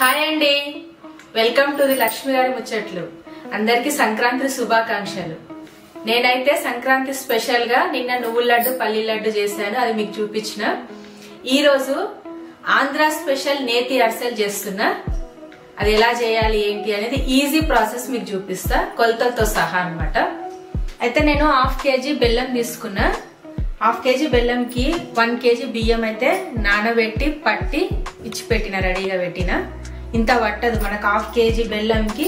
Hi అండి, welcome to the Lakshmi గారి ముచ్చట్లు. అందరికి సంక్రాంతి శుభాకాంక్షలు. నేనైతే సంక్రాంతి స్పెషల్ గా నిన్న నువ్వుల లడ్డు పల్లి లడ్డు చేశాను, అది మీకు చూపించిన. ఈ రోజు ఆంధ్ర స్పెషల్ నేతి అరిసెలు చేస్తున్నా. అది ఎలా చేయాలి ఏంటి అనేది ఈజీ ప్రాసెస్ మీకు చూపిస్తా, కొలతలతో సహా అన్నమాట. అయితే నేను 1/2 kg బెల్లం తీసుకున్నా. 1/2 kg బెల్లంకి 1 kg బియ్యం అయితే నానబెట్టి పట్టి ఇచ్చిపెట్టిన, రెడీగా పెట్టిన. ఇంత పట్టదు మనకు. 1/2 kg బెల్లంకి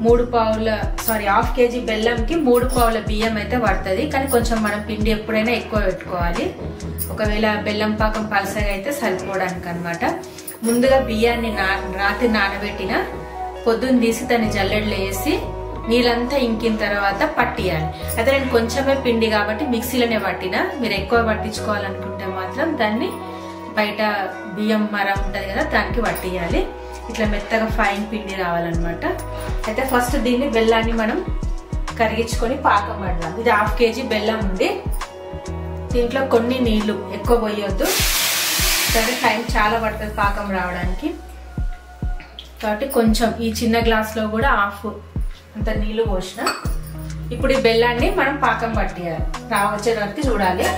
1/2 kg బెల్లంకి 3 పావుల బియ్యం అయితే పడుతుంది. కానీ కొంచెం మనం పిండి ఎప్పుడైనా ఎక్కువ పెట్టుకోవాలి, ఒకవేళ బెల్లం పాకం పలసగా అయితే సరిపోవడానికి అన్నమాట. ముందుగా బియ్యాన్ని రాత్రి నానబెట్టిన, పొద్దున్న తీసి దాన్ని జల్లెడలో వేసి నీళ్ళంతా ఇంకిన తర్వాత పట్టియాలి. అయితే నేను కొంచెమే పిండి కాబట్టి మిక్సీలోనే పట్టిన. మీరు ఎక్కువ పట్టించుకోవాలనుకుంటే మాత్రం దాన్ని బయట బియ్యం మర ఉంటది కదా, దానికి పట్టియాలి. ఇట్లా మెత్తగా ఫైన్ పిండి రావాలన్నమాట. అయితే ఫస్ట్ దీన్ని బెల్లాన్ని మనం కరిగించుకొని పాకం పడదాం. ఇది 1/2 kg బెల్లం ఉంది. దీంట్లో కొన్ని నీళ్లు, ఎక్కువ పోయొద్దు, సరే టైం చాలా పడుతుంది పాకం రావడానికి. కాబట్టి కొంచెం ఈ చిన్న గ్లాస్ లో కూడా 1/2 అంత నీళ్లు పోసిన. ఇప్పుడు ఈ బెల్లాన్ని మనం పాకం పట్టియాలి, వచ్చే వరకు చూడాలి.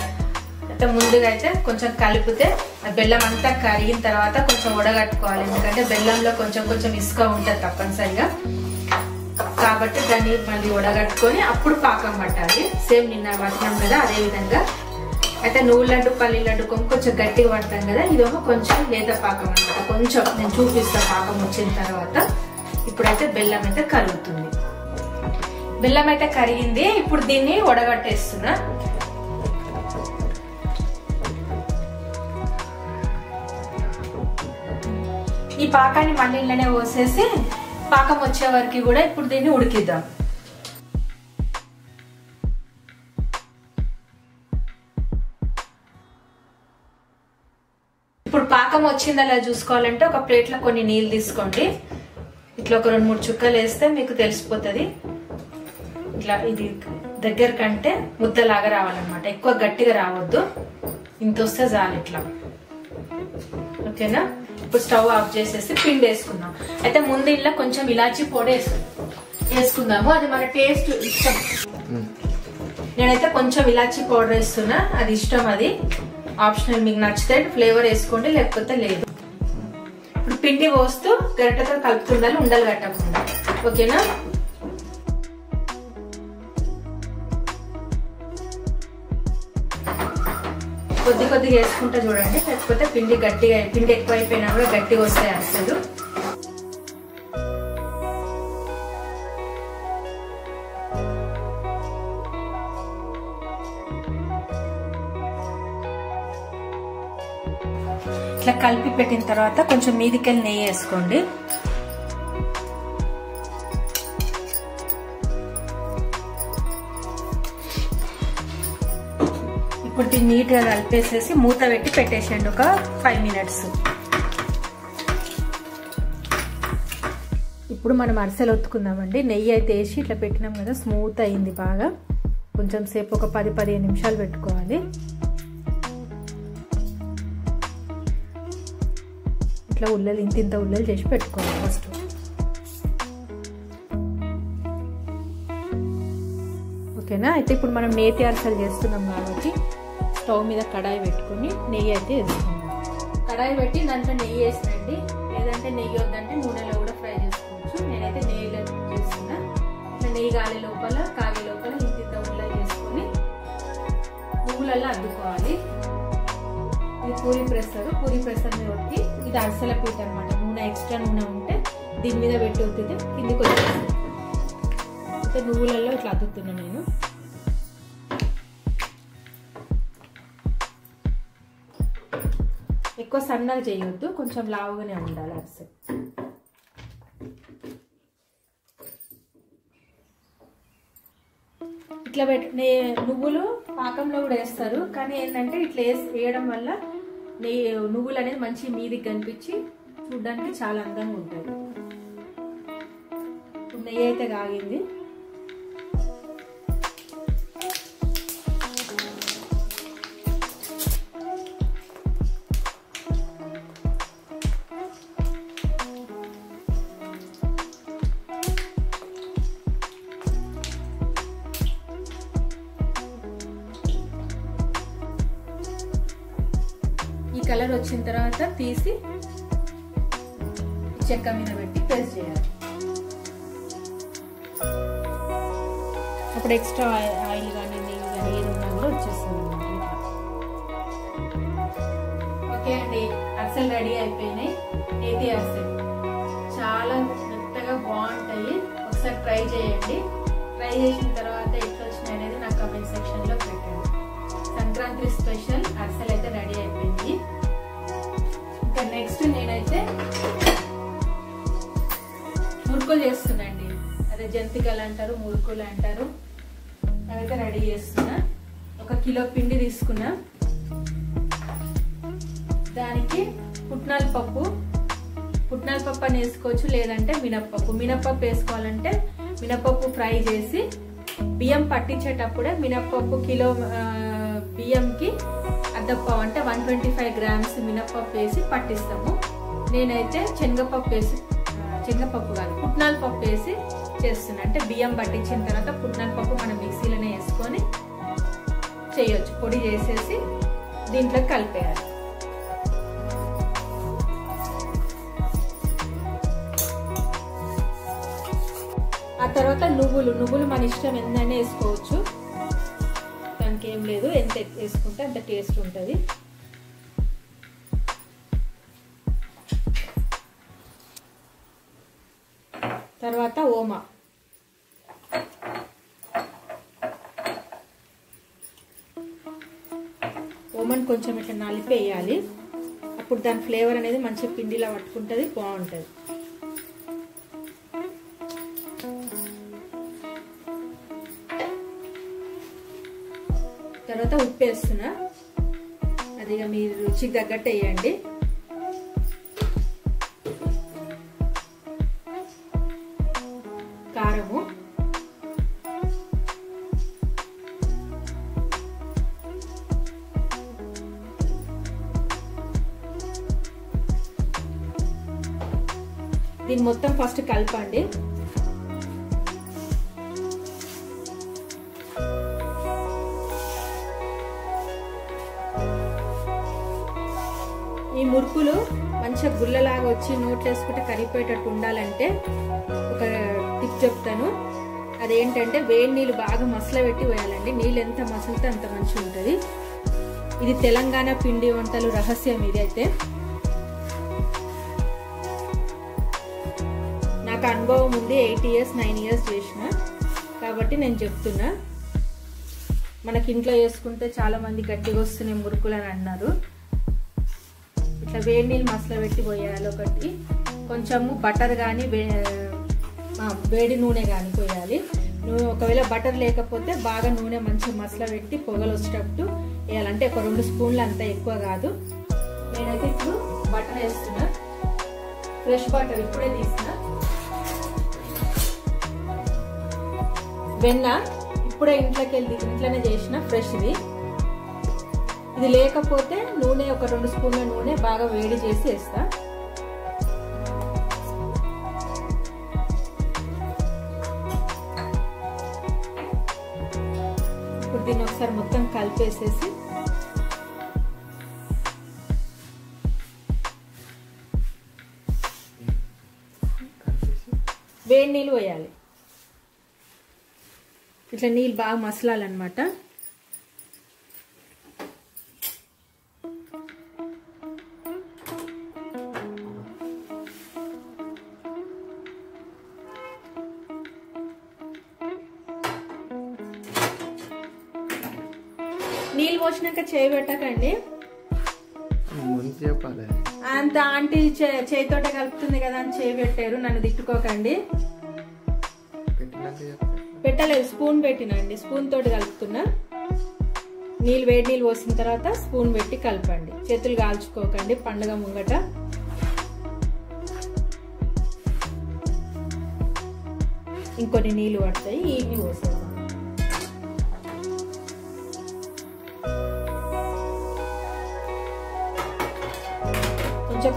అయితే ముందుగా అయితే కొంచెం కలిపితే బెల్లం అంతా కరిగిన తర్వాత కొంచెం ఉడగట్టుకోవాలి, ఎందుకంటే బెల్లంలో కొంచెం కొంచెం ఇసుక ఉంటుంది తప్పనిసరిగా. కాబట్టి దాన్ని మళ్ళీ ఉడగట్టుకొని అప్పుడు పాకం పట్టాలి. సేమ్ నిన్న పట్టినాం కదా అదే విధంగా. అయితే నువ్వుల లడ్డు పల్లి లడ్డు కొంచెం గట్టిగా పడతాం కదా, ఇదేమో కొంచెం లేత పాకం అనమాట. కొంచెం నేను చూపిస్తా పాకం వచ్చిన తర్వాత. ఇప్పుడైతే బెల్లం అయితే కరుగుతుంది. బెల్లం అయితే కరిగింది. ఇప్పుడు దీన్ని ఉడగట్టేస్తున్నా. ఈ పాకాన్ని మళ్ళీ ఇళ్ళనే పోసేసి పాకం వచ్చే వరకు కూడా ఇప్పుడు దీన్ని ఉడికిద్దాం. ఇప్పుడు పాకం వచ్చిందా అలా చూసుకోవాలంటే ఒక ప్లేట్లో కొన్ని నీళ్ళు తీసుకోండి. ఇట్లా ఒక 2-3 చుక్కలు వేస్తే మీకు తెలిసిపోతుంది. ఇట్లా ఇది దగ్గర కంటే ముద్దలాగా రావాలన్నమాట, ఎక్కువ గట్టిగా రావద్దు. ఇంత వస్తే చాలు ఇట్లా. ఓకేనా? ఇప్పుడు స్టవ్ ఆఫ్ చేసేసి పిండి వేసుకుందాం. అయితే ముందు ఇలా కొంచెం ఇలాచీ పొడి వేసుకుందాము, అది మన టేస్ట్ ఇష్టం. నేనైతే కొంచెం ఇలాచీ పౌడర్ వేస్తున్నా, అది ఇష్టం, అది ఆప్షనల్. మీకు నచ్చితే ఫ్లేవర్ వేసుకోండి, లేకపోతే లేదు. ఇప్పుడు పిండి పోస్తూ గరిటెతో కలుపుతుండాలి, ఉండలు కట్టకుండా. ఓకేనా? కొద్ది కొద్దిగా వేసుకుంటా చూడండి, లేకపోతే పిండి ఎక్కువ అయిపోయినా కూడా గట్టిగా వస్తాయి అసలు. ఇట్లా కలిపి పెట్టిన తర్వాత కొంచెం మీదికెళ్ళి నెయ్యి వేసుకోండి. ఇప్పుడు దీన్ని నీట్ గా కలిపేసేసి మూత పెట్టి పెట్టేసేయండి ఒక 5 minutes. ఇప్పుడు మనం అరిసెలు ఒత్తుకుందామండి. నెయ్యి అయితే వేసి ఇట్లా పెట్టినాం కదా, స్మూత్ అయింది బాగా. కొంచెం సేపు ఒక 10-15 నిమిషాలు పెట్టుకోవాలి. ఇట్లా ఉల్లలు ఇంత ఉల్లలు చేసి పెట్టుకోవాలి ఫస్ట్. ఓకేనా? అయితే ఇప్పుడు మనం నేతి అరిసెలు చేస్తున్నాం కాబట్టి స్టవ్ మీద కడాయి పెట్టుకుని నెయ్యి అయితే వేసుకుందాం. కడాయి పెట్టి దాంట్లో నెయ్యి వేసినండి, లేదంటే నెయ్యి వద్దంటే నూనెలో కూడా ఫ్రై చేసుకోవచ్చు. నేనైతే నెయ్యిలో చేస్తున్నా. ఇట్లా నెయ్యి కాగే లోపల ఇంత ఉల్లలు వేసుకొని నువ్వులలో అద్దుకోవాలి. ఇది పూరి ప్రెసర్ మీద ఒత్తి, ఇది అరిసెల పీట అనమాట. నూనె ఎక్స్ట్రా నూనె ఉంటే దీని మీద పెట్టి ఒత్తితే కిందికి వచ్చేస్తుంది. అయితే నువ్వులలో ఇట్లా అద్దుతున్నా నేను. ఎక్కువ సన్నగా చేయొద్దు, కొంచెం లావుగానే ఉండాలి అరిసెలు. ఇట్లా నువ్వులు పాకంలో కూడా వేస్తారు, కానీ ఏంటంటే ఇట్లా వేయడం వల్ల నువ్వులు అనేది మంచి మీదికి కనిపించి చూడడానికి చాలా అందంగా ఉంటుంది. నెయ్యి అయితే కాగింది. కలర్ వచ్చిన తర్వాత తీసి చెక్క మీద పెట్టి ప్రెస్ చేయాలి. అప్పుడు ఎక్స్ట్రా ఆయిల్ కానీ నెయ్యి కానీ ఏది ఉన్నా కూడా వచ్చేస్తుంది. ఓకే అండి, అరిసెలు రెడీ అయిపోయినాయి. నేతి అరిసెలు చాలా మెత్తగా బాగుంటాయి. ఒకసారి ట్రై చేయండి. ట్రై చేసిన తర్వాత ఎట్లా వచ్చినాయి అనేది నా కామెంట్ సెక్షన్ లో పెట్టండి. సంక్రాంతి స్పెషల్ అరిసెలు అయితే రెడీ అయిపోయింది. ఇంకా నెక్స్ట్ నేనైతే మురుకులు చేస్తున్నాండి. అదే జంతికలు అంటారు, మురుకులు అంటారు. అవైతే రెడీ చేస్తున్నా. 1 కిలో పిండి తీసుకున్నా. దానికి పుట్నాల పప్పు అని వేసుకోవచ్చు, లేదంటే మినప్పప్పు వేసుకోవాలంటే మినప్పప్పు ఫ్రై చేసి బియ్యం పట్టించేటప్పుడే మినప్పప్పు కిలో బియ్యంకి అద్దపావు అంటే 125 గ్రామ్స్ మినప్పప్పు వేసి పట్టిస్తాము. నేనైతే శనగపప్పు కాదు పుట్నాల పప్పు వేసి చేస్తున్నా. అంటే బియ్యం పట్టించిన తర్వాత పుట్నాల పప్పు మనం మిక్సీలోనే వేసుకొని చేయొచ్చు. పొడి చేసేసి దీంట్లో కలిపేయాలి. ఆ తర్వాత నువ్వులు మన ఇష్టం ఎంతైనా వేసుకోవచ్చు. దానికి ఏం లేదు, ఎంత వేసుకుంటే అంత టేస్ట్ ఉంటుంది. తర్వాత ఓమన్ కొంచెం ఇట్లా నలిపేయాలి. అప్పుడు దాని ఫ్లేవర్ అనేది మంచిగా పిండిలా పట్టుకుంటుంది, బాగుంటుంది. తర్వాత ఉప్పు వేస్తున్నా. అది మీరు రుచికి తగ్గట్టు వేయండి. కారము, దీన్ని మొత్తం ఫస్ట్ కలపండి. ఈ మురుకులు మంచిగా గుల్లలాగా వచ్చి నోట్లో వేసుకుంటే కరిగిపోయేటట్టు ఉండాలంటే ఒక టిప్ చెప్తాను. అదేంటంటే వేడి నీళ్ళు బాగా మసలబెట్టి పోయాలండి. నీళ్ళు ఎంత మసలితే అంత మంచిగా ఉంటుంది. ఇది తెలంగాణ పిండి వంటలు రహస్యం. ఇది అయితే నాకు అనుభవం ఉంది. 8 ఇయర్స్ 9 ఇయర్స్ చేసిన కాబట్టి నేను చెప్తున్నా. మనకి ఇంట్లో చేసుకుంటే చాలా మంది గట్టిగా వస్తున్నాయి మురుకులు అని అన్నారు. ఇట్లా వేడి నీళ్ళు మసలబెట్టి పోయాలి. ఒకటి కొంచెము బటర్ కానీ వేడి నూనె కానీ పోయాలి. ఒకవేళ బటర్ లేకపోతే బాగా నూనె మంచిగా మసలబెట్టి పొగలు వచ్చేటట్టు వేయాలంటే ఒక 2 స్పూన్లు అంత ఎక్కువ కాదు. నేనైతే ఇప్పుడు బటర్ వేస్తున్నా. ఫ్రెష్ బటర్ ఇప్పుడే తీసిన. వెన్న ఇప్పుడే ఇంట్లోనే చేసిన ఫ్రెష్ది. ఇది లేకపోతే నూనె ఒక 2 స్పూన్ల నూనె బాగా వేడి చేసి వేస్తా. ఇప్పుడు దీన్ని ఒకసారి మొత్తం కలిపేసేసి వేడి నీళ్ళు పోయాలి. ఇట్లా నీళ్ళు బాగా మసలాలన్నమాట. నీళ్ళు పోసినాక చేయి పెట్టకండి. అంత ఆంటీ చేయితోట కలుపుతుంది కదా అని చేయి పెట్టారు. నన్ను తిట్టుకోకండి. పెట్టలేదు, స్పూన్ పెట్టినండి. స్పూన్ తోటి కలుపుతున్నా. వేడి నీళ్ళు పోసిన తర్వాత స్పూన్ పెట్టి కలపండి. చేతులు కాల్చుకోకండి పండుగ ముంగట. ఇంకొన్ని నీళ్ళు పడతాయి, ఇన్ని పోసేద్దాం.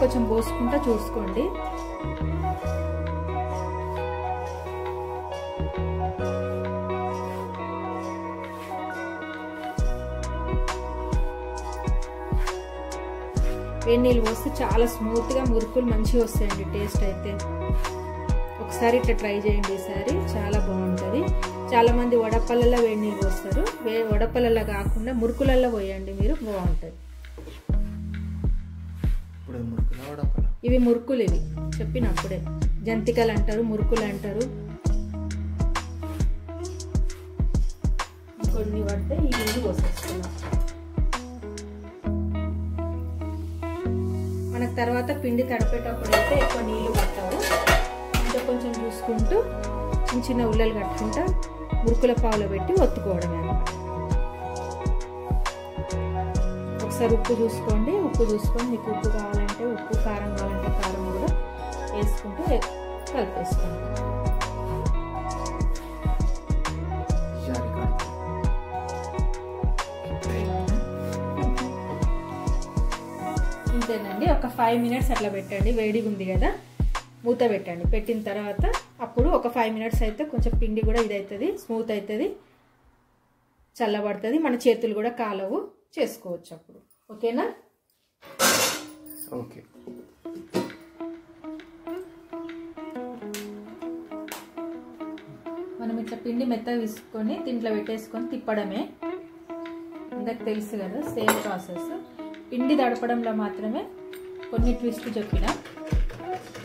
కొంచెం పోసుకుంటా చూసుకోండి. వేడి నీళ్ళు పోస్తే చాలా స్మూత్గా మురుకులు మంచిగా వస్తాయండి. టేస్ట్ అయితే ఒకసారి ఇట్లా ట్రై చేయండి. ఈసారి చాలా బాగుంటుంది. చాలామంది వడపళ్ళల్లో వేడి నీళ్ళు పోస్తారు. వడపళ్ళల్లో కాకుండా మురుకులల్లో పోయండి మీరు, బాగుంటుంది. ఇవి మురుకులు, ఇవి చెప్పినప్పుడే జంతికలు అంటారు, మురుకులు అంటారు. కొన్ని పడితే ఈ నీళ్ళు పోసేస్తున్నాం. మనకు తర్వాత పిండి తడిపేటప్పుడు అయితే ఎక్కువ నీళ్ళు పట్టవు. ఇంకా కొంచెం చూసుకుంటూ చిన్న చిన్న ఉల్లలు కట్టుకుంటా మురుకుల పావులో పెట్టి ఒత్తుకోవడమే అన్నమాట. ఒకసారి ఉప్పు చూసుకోండి. ఉప్పు చూసుకొని మీకు ఉప్పు కావాలంటే ఉప్పు, కారం కావాలంటే కారం కూడా వేసుకుంటూ కలిపేసుకోండి. ఇంతేనండి. ఒక 5 minutes అట్లా పెట్టండి. వేడిగా ఉంది కదా, మూత పెట్టండి. పెట్టిన తర్వాత అప్పుడు ఒక 5 minutes అయితే కొంచెం పిండి కూడా ఇదవుతుంది, స్మూత్ అవుతుంది, చల్లబడుతుంది. మన చేతులు కూడా కాలవు, చేసుకోవచ్చు అప్పుడు. ఓకేనా? ఓకే. మనం ఇట్లా పిండి మెత్తగా తీసుకొని దీంట్లో పెట్టేసుకొని తిప్పడమే. అందరికి తెలుసు కదా, సేమ్ ప్రాసెస్. పిండి తడపడంలో మాత్రమే కొన్ని ట్విస్ట్ చెప్పిన.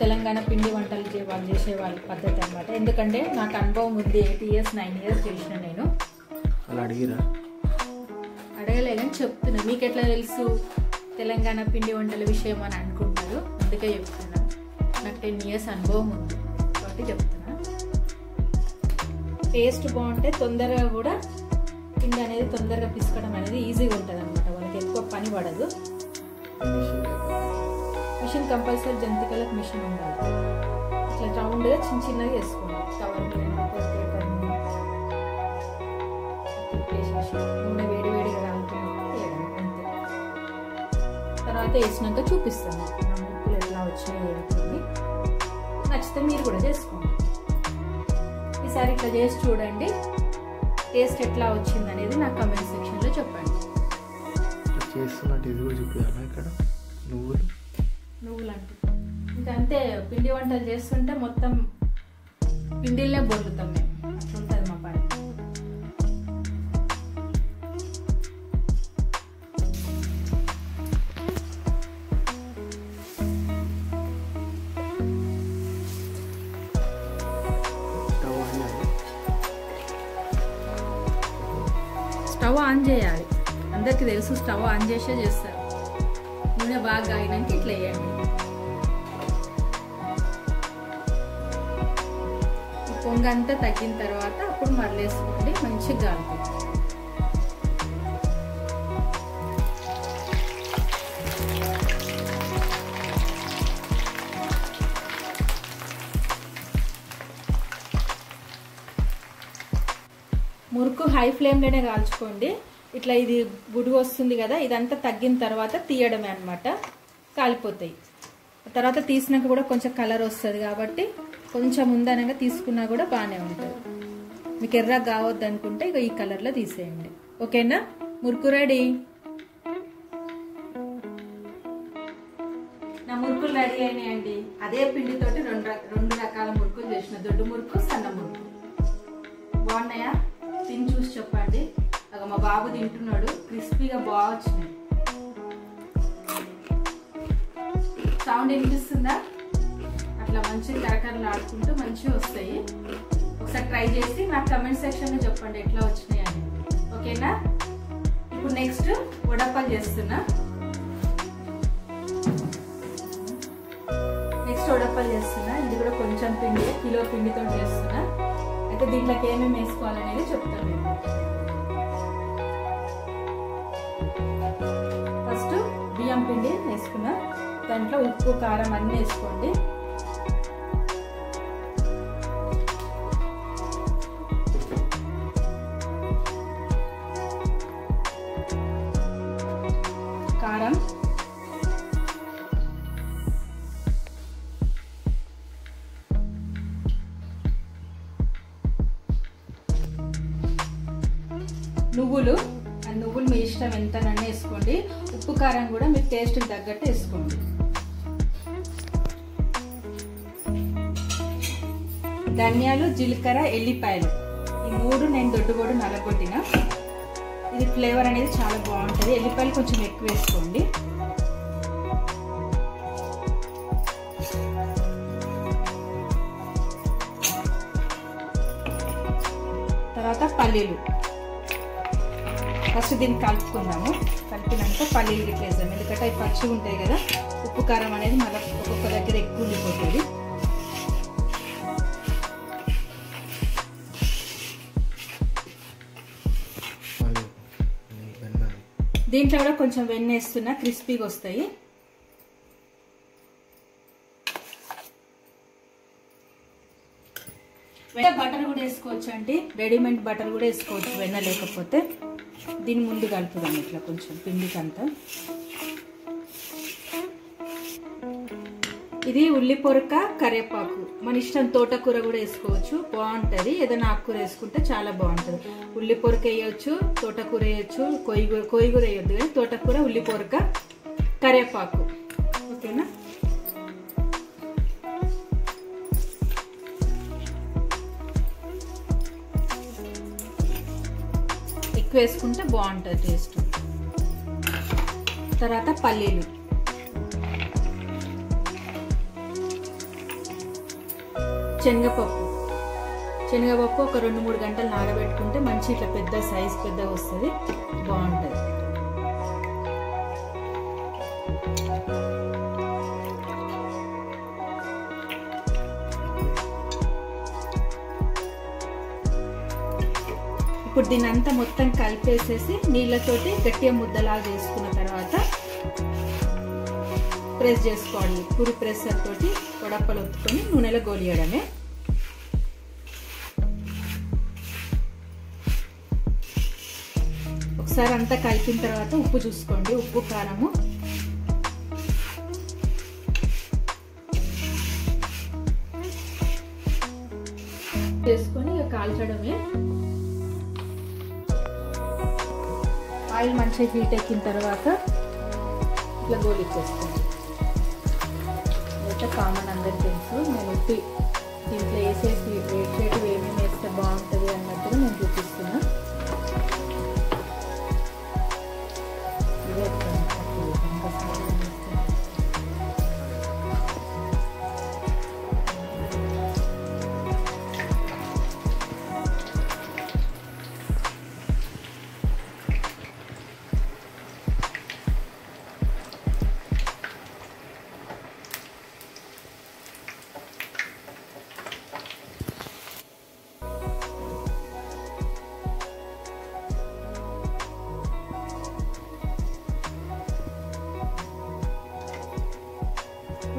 తెలంగాణ పిండి వంటలు చేసే వాళ్ళ పద్ధతి అన్నమాట. ఎందుకంటే నాకు అనుభవం ఉంది. 8 years 9 years చేసిన నేను. అలా అడగలేదని చెప్తున్నా. మీకు ఎట్లా తెలుసు తెలంగాణ పిండి వంటల విషయం అని అనుకుంటారు, అందుకే చెప్తున్నా. నాకు 10 years అనుభవం ఉంది కాబట్టి చెప్తున్నా. టేస్ట్ బాగుంటే తొందరగా కూడా పిండి అనేది తొందరగా పిసకడం అనేది ఈజీగా ఉంటుంది అనమాట. వాళ్ళకి ఎక్కువ పని పడదు. మిషన్ కంపల్సరీ, జంతికలకు మిషన్ ఉండాలి. ఇట్లా రౌండ్గా చిన్న చిన్నగా వేసుకోండి. కవర్ నూనె వేడి వేడిగా రాలుతుంది. తర్వాత వేసినాక చూపిస్తాను నా ముక్కులు ఎట్లా వచ్చినాయి ఏంటి. నచ్చితే మీరు కూడా చేసుకోండి. ఈసారి ఇట్లా చేసి చూడండి. టేస్ట్ ఎట్లా వచ్చింది అనేది నా కమెంట్ సెక్షన్లో చెప్పండి. ఇక్కడ నువ్వులు అంటే ఇంకా అంతే. పిండి వంటలు చేస్తుంటే మొత్తం పిండిలే బొల్లుతాం మేము. అట్లుంటుంది మా పని. స్టవ్ ఆన్ చేయాలి. అందరికి తెలుసు, స్టవ్ ఆన్ చేసే చేస్తారు. నూనె బాగా కాగినాక ఇట్లా వేయండి. పొంగంతా తగ్గిన తర్వాత అప్పుడు మరలేసుకోండి. మంచిగా కాలుతుంది. మురుకు హై ఫ్లేమ్లోనే కాల్చుకోండి. ఇట్లా ఇది గుడి వస్తుంది కదా, ఇదంతా తగ్గిన తర్వాత తీయడమే అన్నమాట. కాలిపోతాయి. తర్వాత తీసినాక కూడా కొంచెం కలర్ వస్తుంది కాబట్టి కొంచెం ముందనగా తీసుకున్నా కూడా బాగానే ఉంటుంది. మీకు ఎర్రగా కావద్దు అనుకుంటే ఇక ఈ కలర్లో తీసేయండి. ఓకేనా? మురుకు రెడీ. నా మురుకులు రెడీ అయినాయండి. అదే పిండితోటి రెండు రకాల మురుకులు చేసిన. దొడ్డు మురుకు, సన్న మురుకు. బాగున్నాయా? తిని చూసి చెప్పండి. అగ మా బాబు తింటున్నాడు. క్రిస్పీగా బాగా వచ్చినాయి. సౌండ్ వినిపిస్తుందా? అట్లా మంచిగా కరకరలు ఆడుకుంటూ మంచిగా వస్తాయి. ఒకసారి ట్రై చేసి నాకు కమెంట్ సెక్షన్లో చెప్పండి ఎట్లా వచ్చినాయి అని. ఓకేనా? ఇప్పుడు నెక్స్ట్ వడప్పలు చేస్తున్నా. ఇది కూడా కొంచెం పిండి, కిలో పిండితో చేస్తున్నా. అయితే దీంట్లోకి ఏమేమి వేసుకోవాలనేది చెప్తాను. ఫస్ట్ బియ్యం పిండి వేసుకున్నా. దాంట్లో ఉప్పు, కారం అన్నీ వేసుకోండి. కారం, నువ్వులు. నువ్వులు మీ ఇష్టం ఎంతనన్నా వేసుకోండి. ఉప్పు ఉప్పు కారం కూడా మీకు టేస్ట్కి తగ్గట్టు వేసుకోండి. ధనియాలు, జీలకర్ర, ఎల్లిపాయలు ఈ 3 నేను దొడ్డుగోడు నలగొట్టిన. ఇది ఫ్లేవర్ అనేది చాలా బాగుంటుంది. ఎల్లిపాయలు కొంచెం ఎక్కువ వేసుకోండి. తర్వాత పల్లీలు ఫస్ట్ దీన్ని కలుపుకుందాము. కలిపినాక పల్లీలు గిట్ల వేద్దాం, ఎందుకంటే అవి పచ్చిగా ఉంటాయి కదా. ఉప్పు కారం అనేది మళ్ళీ ఒక్కొక్క దగ్గర ఎక్కువ ఉండిపోతుంది. దీంట్లో కూడా కొంచెం వెన్న వేస్తున్నా, క్రిస్పీగా వస్తాయి. బటర్ కూడా వేసుకోవచ్చు అండి, రెడీమేడ్ బటర్ కూడా వేసుకోవచ్చు వెన్న లేకపోతే. దీన్ని ముందు కలుపుదాం ఇట్లా కొంచెం పిండికంతా. ఇది ఉల్లి పొరక, కరివేపాకు, మన ఇష్టం. తోటకూర కూడా వేసుకోవచ్చు, బాగుంటుంది. ఏదైనా ఆకుకూర వేసుకుంటే చాలా బాగుంటుంది. ఉల్లి పొరక వేయచ్చు, తోటకూర వేయచ్చు, కొయ్యగూర వేయొద్దు కానీ తోటకూర, ఉల్లి పొరక, కరివేపాకు. ఓకేనా? ఎక్కువ వేసుకుంటే బాగుంటుంది టేస్ట్. తర్వాత పల్లీలు, శనగపప్పు ఒక 2-3 గంటలు నానబెట్టుకుంటే మంచి ఇట్లా పెద్ద సైజ్ పెద్దగా వస్తుంది, బాగుంటుంది. ఇప్పుడు దీన్ని అంతా మొత్తం కలిపేసేసి నీళ్ళతోటి గట్టిగా ముద్దలాగా చేసుకున్న తర్వాత ప్రెస్ చేసుకోవాలి. పూరి ప్రెస్సర్ తోటి వడప్పలు ఒత్తుకొని నూనెలో గోలియడమే. ఒకసారి అంతా కలిపిన తర్వాత ఉప్పు చూసుకోండి, ఉప్పు కారము. చేసుకొని ఇక కాల్చడమే. ఆయిల్ మంచిగా హీట్ ఎక్కిన తర్వాత ఇట్లా గోలిచ్చేస్తాను. అయితే కామన్ అందరికి తెలుసు, నేను దీంట్లో వేసేసి వేసేటివి ఏమేమి వేస్తే బాగుంటుంది అన్నట్టుగా నేను చూపిస్తున్నా.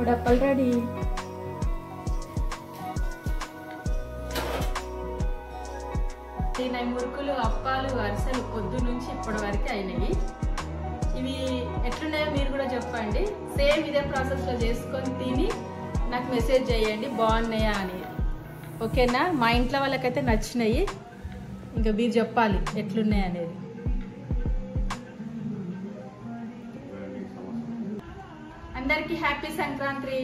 వడప్పలు రెడీ. తినే మురుకులు, అప్పాలు, అరిసెలు పొద్దు నుంచి ఇప్పటి వరకు అయినాయి. ఇవి ఎట్లున్నాయో మీరు కూడా చెప్పండి. సేమ్ ఇదే ప్రాసెస్లో చేసుకొని తిని నాకు మెసేజ్ చేయండి బాగున్నాయా అని. ఓకేనా? మా ఇంట్లో వాళ్ళకైతే నచ్చినాయి, ఇంకా మీరు చెప్పాలి ఎట్లున్నాయి అనేది. అందరికీ హ్యాపీ సంక్రాంతి.